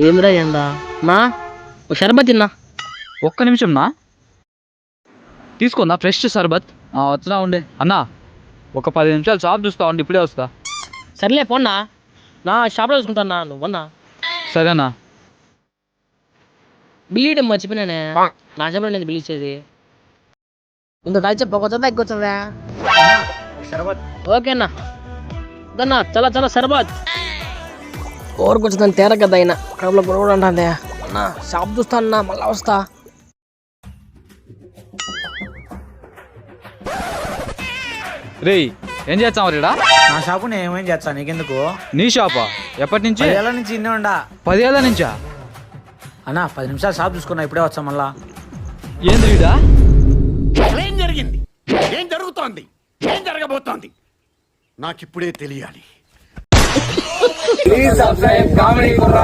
ఏమిరా ఎందా నా ఓ షర్బత్ తిన్నా. ఒక్క నిమిషం నా తీసుకుందా ఫ్రెష్ సర్బత్. వచ్చినా ఉండే అన్నా, ఒక 10 నిమిషాలు షాప్ చూస్తా ఉండి ఇప్పుడే వస్తా. సర్లే పోన్నా, నా షాప్లో చూసుకుంటానా, నువ్వన్నా. సరేనా. బిల్ ఇవ్వడం మర్చిపోయినానే. నా షాప్లో నేను బిల్ ఇచ్చేది. ఇంకో కాల్ చెప్పొచ్చా తగ్గొచ్చదా? ఓకేనా దన్నా, చాలా చాలా సర్బత్. ఓరుకొచ్చిందని తేర కదా అయినా కడుపులో కూడా ఉంటుంది అన్నా. షాప్ చూస్తా అన్నా, మళ్ళా వస్తా. రేయ్, ఏం చేస్తాం రీడా? నా షాపు నేను ఏమేం చేస్తా, నీకెందుకు? నీ షాపా? ఎప్పటి నుంచి? 10 ఏళ్ళ నుంచి ఇన్నే ఉండా. 10 ఏళ్ళ నుంచా? అన్నా 10 నిమిషాలు షాప్ చూసుకున్నా, ఇప్పుడే వచ్చా మళ్ళా. ఏంది రీడా? ఏం జరిగింది? ఏం జరుగుతోంది? ఏం జరగబోతోంది? నాకిప్పుడే తెలియాలి.